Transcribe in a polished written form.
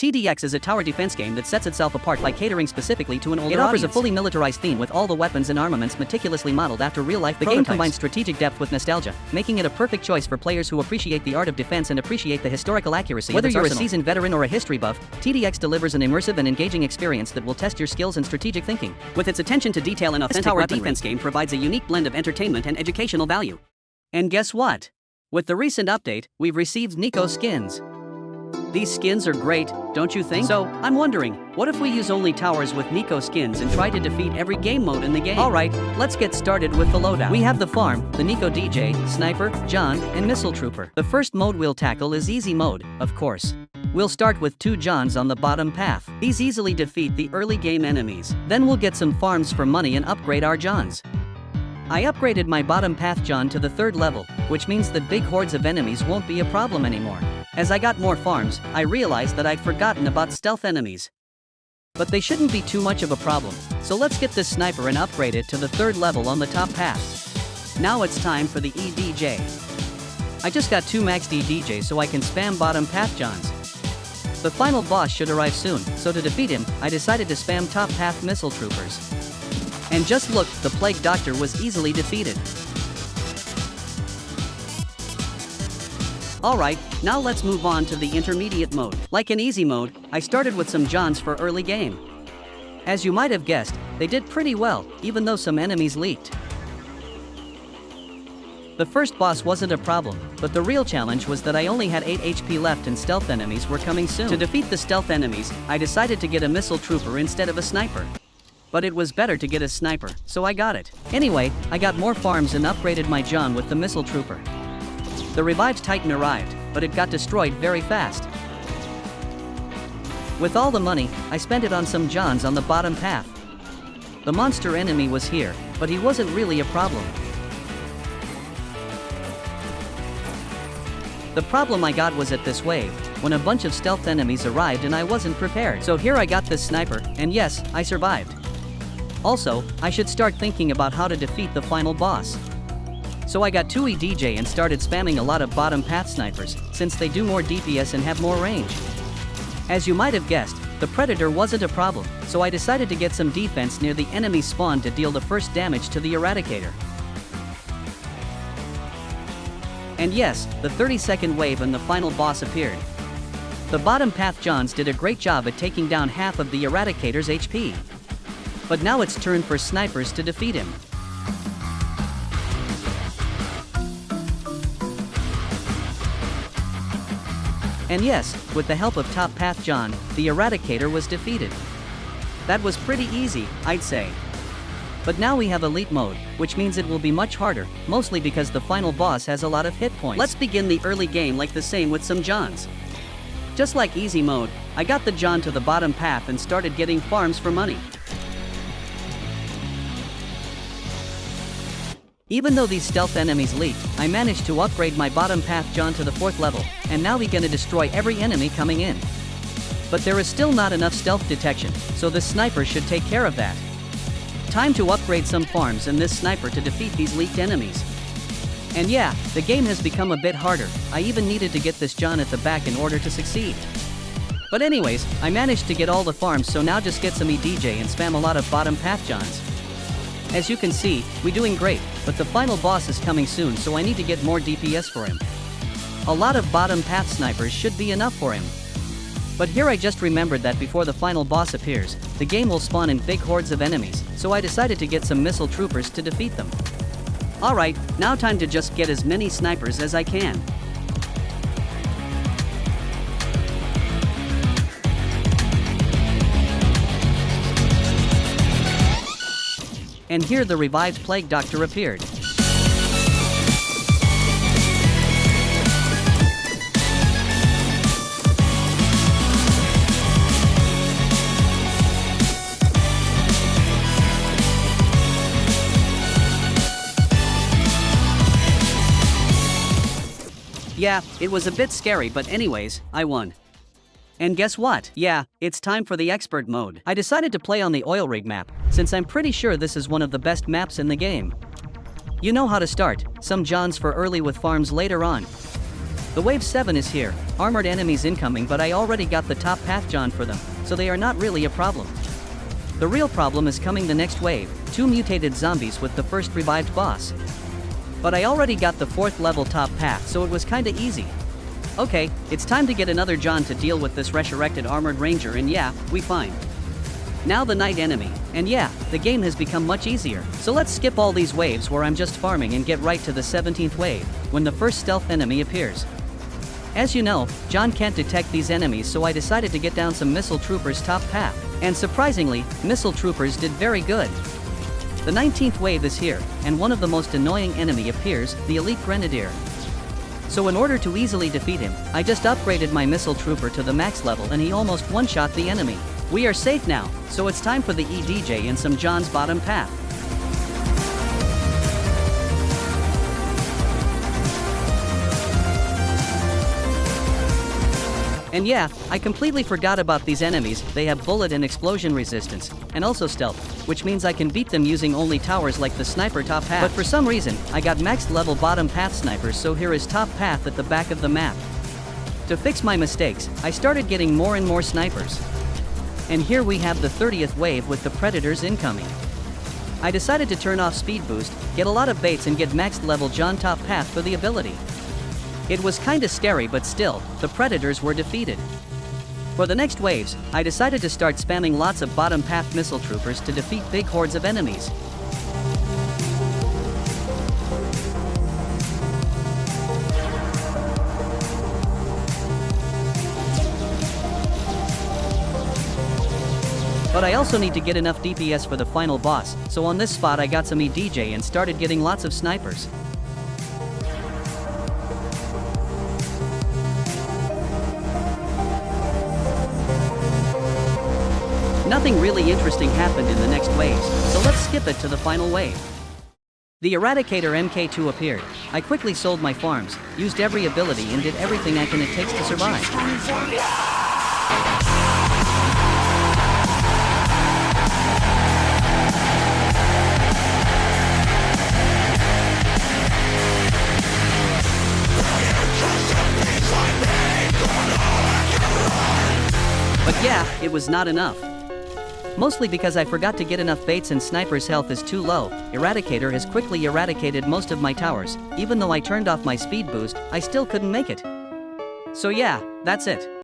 TDX is a tower defense game that sets itself apart by catering specifically to an older audience. It offers a fully militarized theme with all the weapons and armaments meticulously modeled after real-life prototypes. The game combines strategic depth with nostalgia, making it a perfect choice for players who appreciate the art of defense and appreciate the historical accuracy of its arsenal. Whether you're a seasoned veteran or a history buff, TDX delivers an immersive and engaging experience that will test your skills and strategic thinking. With its attention to detail and authentic tower defense game provides a unique blend of entertainment and educational value. And guess what? With the recent update, we've received neko skins. These skins are great, don't you think? So, I'm wondering, what if we use only towers with neko skins and try to defeat every game mode in the game? Alright, let's get started with the loadout. We have the farm, the neko DJ, sniper, John, and missile trooper. The first mode we'll tackle is easy mode, of course. We'll start with 2 Johns on the bottom path. These easily defeat the early game enemies. Then we'll get some farms for money and upgrade our Johns. I upgraded my bottom path John to the 3rd level, which means that big hordes of enemies won't be a problem anymore. As I got more farms, I realized that I'd forgotten about stealth enemies. But they shouldn't be too much of a problem, so let's get this sniper and upgrade it to the 3rd level on the top path. Now it's time for the EDJ. I just got 2 maxed EDJ so I can spam bottom path Johns. The final boss should arrive soon, so to defeat him, I decided to spam top path missile troopers. And just look, the Plague Doctor was easily defeated. Alright, now let's move on to the intermediate mode. Like in easy mode, I started with some Johns for early game. As you might have guessed, they did pretty well, even though some enemies leaked. The first boss wasn't a problem, but the real challenge was that I only had 8 HP left and stealth enemies were coming soon. To defeat the stealth enemies, I decided to get a missile trooper instead of a sniper. But it was better to get a sniper, so I got it. Anyway, I got more farms and upgraded my John with the missile trooper. The revived Titan arrived, but it got destroyed very fast. With all the money, I spent it on some Johns on the bottom path. The monster enemy was here, but he wasn't really a problem. The problem I got was at this wave, when a bunch of stealth enemies arrived and I wasn't prepared. So here I got this sniper, and yes, I survived. Also, I should start thinking about how to defeat the final boss. So I got 2 EDJ and started spamming a lot of bottom path snipers, since they do more DPS and have more range. As you might have guessed, the Predator wasn't a problem, so I decided to get some defense near the enemy spawn to deal the first damage to the Eradicator. And yes, the 30-second wave and the final boss appeared. The bottom path Johns did a great job at taking down half of the Eradicator's HP. But now it's turn for snipers to defeat him. And yes, with the help of top path John, the Eradicator was defeated. That was pretty easy, I'd say. But now we have elite mode, which means it will be much harder, mostly because the final boss has a lot of hit points. Let's begin the early game like the same with some Johns. Just like easy mode, I got the John to the bottom path and started getting farms for money. Even though these stealth enemies leaked, I managed to upgrade my bottom path John to the 4th level, and now we're gonna destroy every enemy coming in. But there is still not enough stealth detection, so the sniper should take care of that. Time to upgrade some farms and this sniper to defeat these leaked enemies. And yeah, the game has become a bit harder. I even needed to get this John at the back in order to succeed. But anyways, I managed to get all the farms, so now just get some EDJ and spam a lot of bottom path Johns. As you can see, we're doing great, but the final boss is coming soon, so I need to get more DPS for him. A lot of bottom path snipers should be enough for him. But here I just remembered that before the final boss appears, the game will spawn in big hordes of enemies, so I decided to get some missile troopers to defeat them. Alright, now time to just get as many snipers as I can. And here the revived Plague Doctor appeared. Yeah, it was a bit scary, but anyways, I won. And guess what? Yeah, it's time for the expert mode. I decided to play on the oil rig map, since I'm pretty sure this is one of the best maps in the game. You know how to start, some Johns for early with farms later on. The wave 7 is here, armored enemies incoming, but I already got the top path John for them, so they are not really a problem. The real problem is coming the next wave, 2 mutated zombies with the first revived boss. But I already got the 4th level top path, so it was kinda easy. Okay, it's time to get another John to deal with this resurrected armored ranger, and yeah, we fine. Now the night enemy, and yeah, the game has become much easier. So let's skip all these waves where I'm just farming and get right to the 17th wave, when the first stealth enemy appears. As you know, John can't detect these enemies, so I decided to get down some missile troopers top path, and surprisingly, missile troopers did very good. The 19th wave is here, and one of the most annoying enemy appears, the elite grenadier. So in order to easily defeat him, I just upgraded my missile trooper to the max level and he almost one-shot the enemy. We are safe now, so it's time for the EDJ and some John's bottom path. And yeah, I completely forgot about these enemies. They have bullet and explosion resistance, and also stealth, which means I can beat them using only towers like the sniper top path. But for some reason, I got maxed level bottom path snipers, so here is top path at the back of the map. To fix my mistakes, I started getting more and more snipers. And here we have the 30th wave with the predators incoming. I decided to turn off speed boost, get a lot of baits and get maxed level John top path for the ability. It was kinda scary, but still, the predators were defeated. For the next waves, I decided to start spamming lots of bottom path missile troopers to defeat big hordes of enemies. But I also need to get enough DPS for the final boss, so on this spot I got some EDJ and started getting lots of snipers. Nothing really interesting happened in the next waves, so let's skip it to the final wave. The Eradicator MK2 appeared. I quickly sold my farms, used every ability and did everything I can it takes to survive. But yeah, it was not enough. Mostly because I forgot to get enough baits and sniper's health is too low. Eradicator has quickly eradicated most of my towers. Even though I turned off my speed boost, I still couldn't make it. So yeah, that's it.